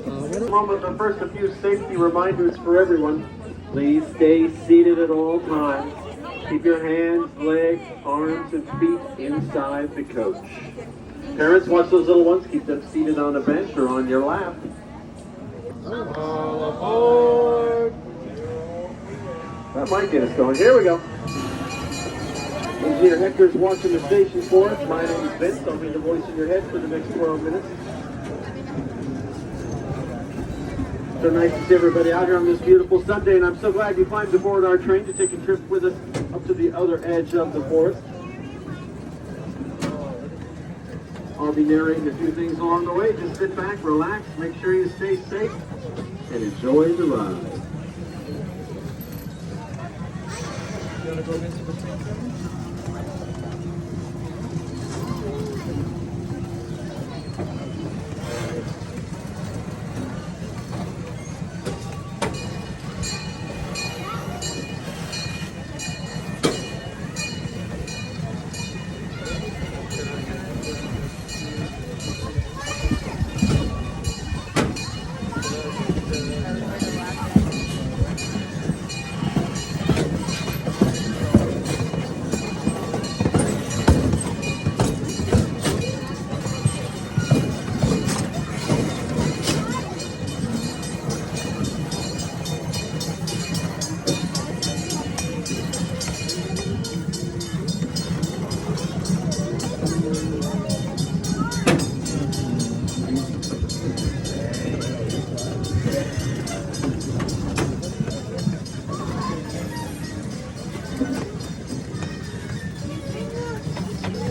Moment, but first a few safety reminders for everyone. Please stay seated at all times. Keep your hands, legs, arms, and feet inside the coach. Parents, watch those little ones. Keep them seated on a bench or on your lap. All aboard! That might get us going. Here we go. Engineer Hector's watching the station for us. My name is Vince. I'll be the voice in your head for the next 12 minutes. So nice to see everybody out here on this beautiful Sunday, and I'm so glad you climbed aboard our train to take a trip with us up to the other edge of the forest. I'll be narrating a few things along the way. Just sit back, relax, make sure you stay safe, and enjoy the ride. You want to go visit the train?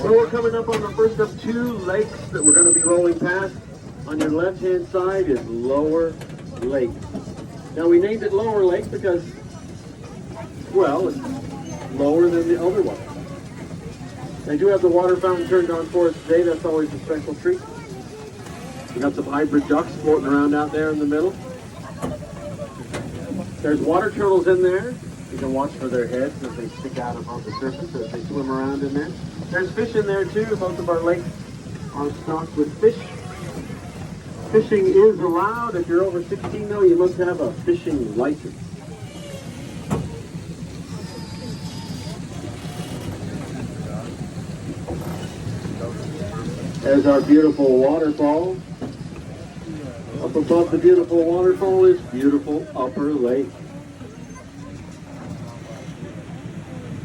So we're coming up on the first of two lakes that we're going to be rolling past. On your left-hand side is Lower Lake. Now we named it Lower Lake because, well, it's lower than the other one. They do have the water fountain turned on for us today. That's always a special treat. We got some hybrid ducks floating around out there in the middle. There's water turtles in there. You can watch for their heads as they stick out above the surface as they swim around in there. There's fish in there too. Both of our lakes are stocked with fish. Fishing is allowed. If you're over 16 though, you must have a fishing license. There's our beautiful waterfall. Up above the beautiful waterfall is beautiful Upper Lake.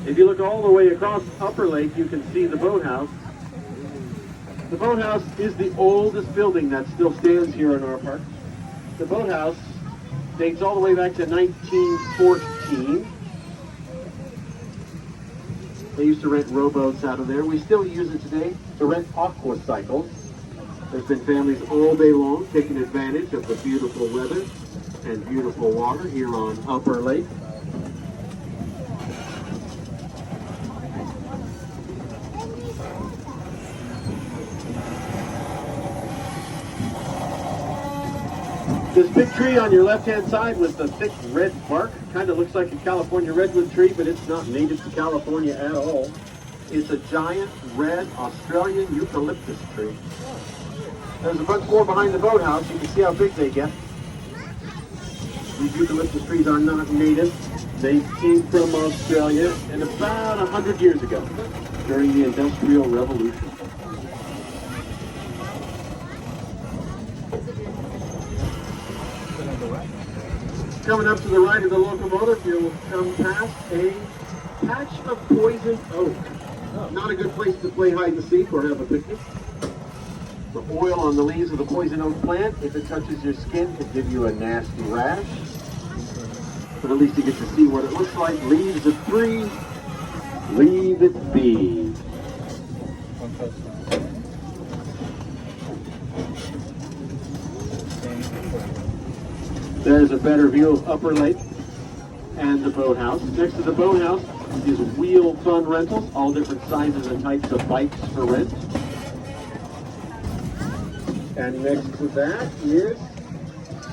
If you look all the way across Upper Lake, you can see the boathouse. The boathouse is the oldest building that still stands here in our park. The boathouse dates all the way back to 1914. They used to rent rowboats out of there. We still use it today to rent aqua cycles. There's been families all day long taking advantage of the beautiful weather and beautiful water here on Upper Lake. This big tree on your left-hand side with the thick red bark kind of looks like a California redwood tree, but it's not native to California at all. It's a giant red Australian eucalyptus tree. There's a bunch more behind the boathouse. You can see how big they get. These eucalyptus trees are not native. They came from Australia and about 100 years ago during the Industrial Revolution. Coming up to the right of the locomotive, you'll come past a patch of poison oak. Not a good place to play hide and seek or have a picnic. The oil on the leaves of the poison oak plant, if it touches your skin, could give you a nasty rash. But at least you get to see what it looks like. Leaves of tree, leave it be. There's a better view of Upper Lake and the boathouse. Next to the boathouse is Wheel Fun Rentals, all different sizes and types of bikes for rent. And next to that is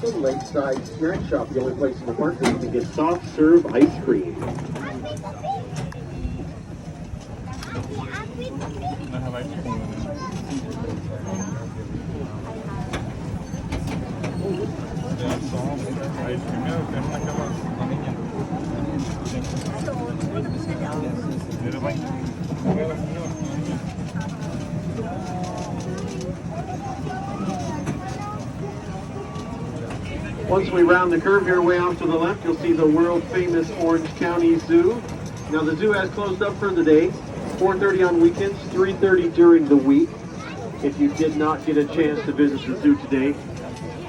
the Lakeside Snack Shop, the only place in the park where you can get soft serve ice cream. primero que una cama la niña. Pero va. Once we round the curve here way off to the left, you'll see the world-famous Orange County Zoo. Now the zoo has closed up for the day, 4:30 on weekends, 3:30 during the week. If you did not get a chance to visit the zoo today,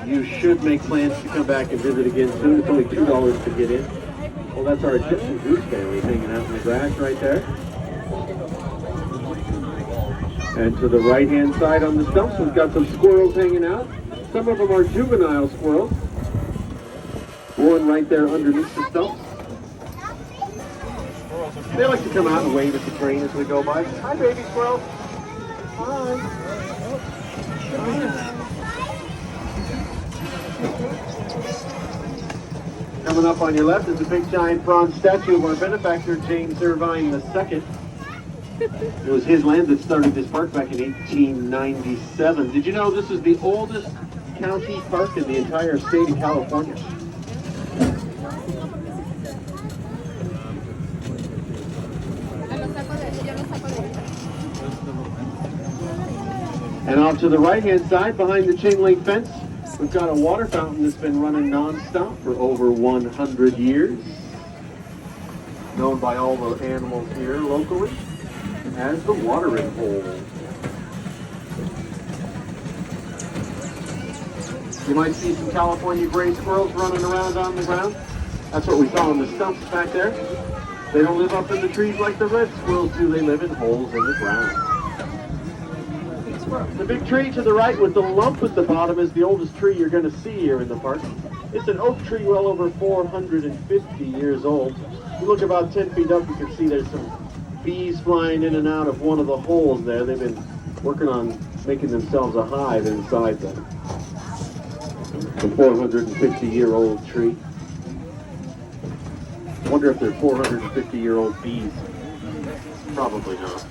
you should make plans to come back and visit again soon. It's only $2 to get in. Well, that's our Egyptian goose family hanging out in the grass right there. And to the right-hand side on the stumps, we've got some squirrels hanging out. Some of them are juvenile squirrels. One right there underneath the stumps. They like to come out and wave at the train as we go by. Hi, baby squirrel. Hi. Coming up on your left is a big giant bronze statue of our benefactor, James Irvine II. It was his land that started this park back in 1897. Did you know this is the oldest county park in the entire state of California? And off to the right-hand side, behind the chain link fence, we've got a water fountain that's been running non-stop for over 100 years. Known by all the animals here locally as the watering hole. You might see some California gray squirrels running around on the ground. That's what we saw on the stumps back there. They don't live up in the trees like the red squirrels do. They live in holes in the ground. The big tree to the right with the lump at the bottom is the oldest tree you're going to see here in the park. It's an oak tree well over 450 years old. If you look about 10 feet up, you can see there's some bees flying in and out of one of the holes there. They've been working on making themselves a hive inside the 450-year-old tree. I wonder if they're 450-year-old bees. Probably not.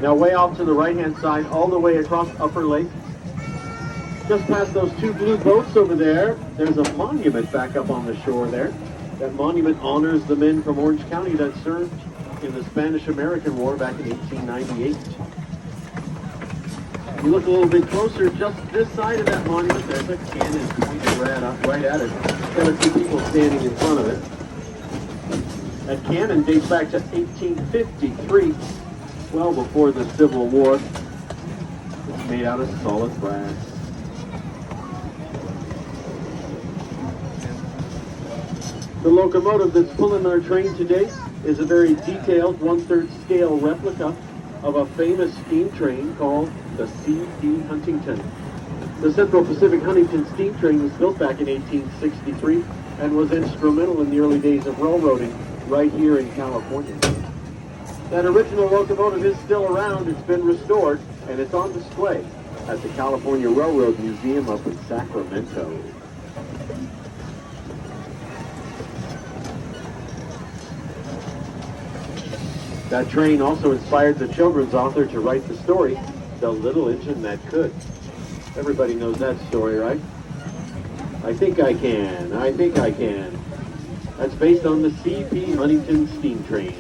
Now way off to the right-hand side, all the way across Upper Lake, just past those two blue boats over there, there's a monument back up on the shore there. That monument honors the men from Orange County that served in the Spanish-American War back in 1898. If you look a little bit closer, just this side of that monument, there's a cannon pointing right at it. Got a few people standing in front of it. That cannon dates back to 1853. Well before the Civil War. It's made out of solid brass. The locomotive that's pulling our train today is a very detailed 1/3 scale replica of a famous steam train called the C.P. Huntington. The Central Pacific Huntington steam train was built back in 1863 and was instrumental in the early days of railroading right here in California. That original locomotive is still around. It's been restored, and it's on display at the California Railroad Museum up in Sacramento. That train also inspired the children's author to write the story, The Little Engine That Could. Everybody knows that story, right? I think I can. I think I can. That's based on the C.P. Huntington steam train.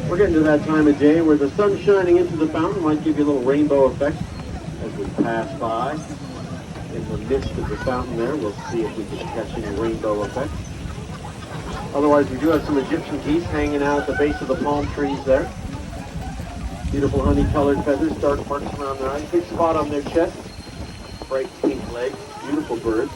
We're getting to that time of day where the sun shining into the fountain might give you a little rainbow effect as we pass by. In the midst of the fountain there, we'll see if we can catch any rainbow effect. Otherwise, we do have some Egyptian geese hanging out at the base of the palm trees there. Beautiful honey-colored feathers, dark marks around their eyes, big spot on their chest, bright pink legs, beautiful birds.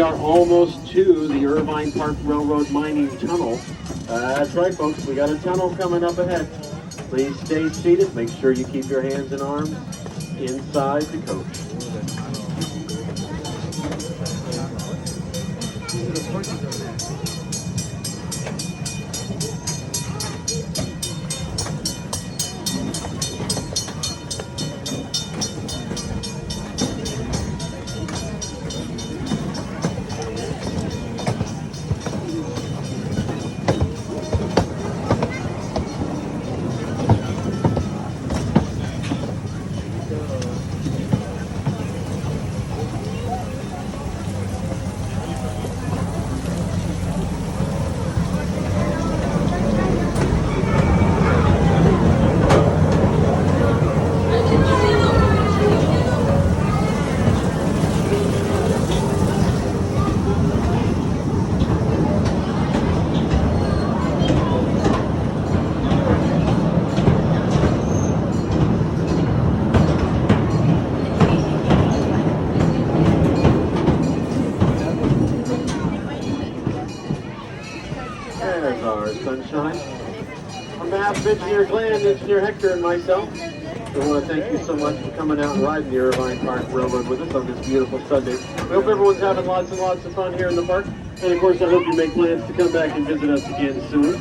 we are almost to the Irvine Park Railroad Mining Tunnel. That's right, folks. We got a tunnel coming up ahead. Please stay seated. Make sure you keep your hands and arms inside the coach. There's our sunshine. On behalf of Engineer Glenn, Engineer Hector, and myself, we want to thank you so much for coming out and riding the Irvine Park Railroad with us on this beautiful Sunday. We hope everyone's having lots and lots of fun here in the park. And of course, I hope you make plans to come back and visit us again soon.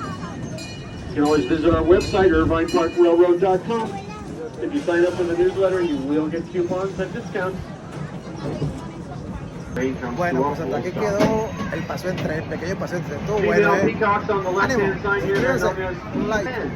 You can always visit our website, irvineparkrailroad.com. If you sign up for the newsletter, you will get coupons and discounts. Bueno, pues hasta aquí quedó el paseo en tren, pequeño paseo en tren. Estuvo bueno, Female peacocks on the left-hand Ánimo, side here. They're known suscríbanse, as like. men.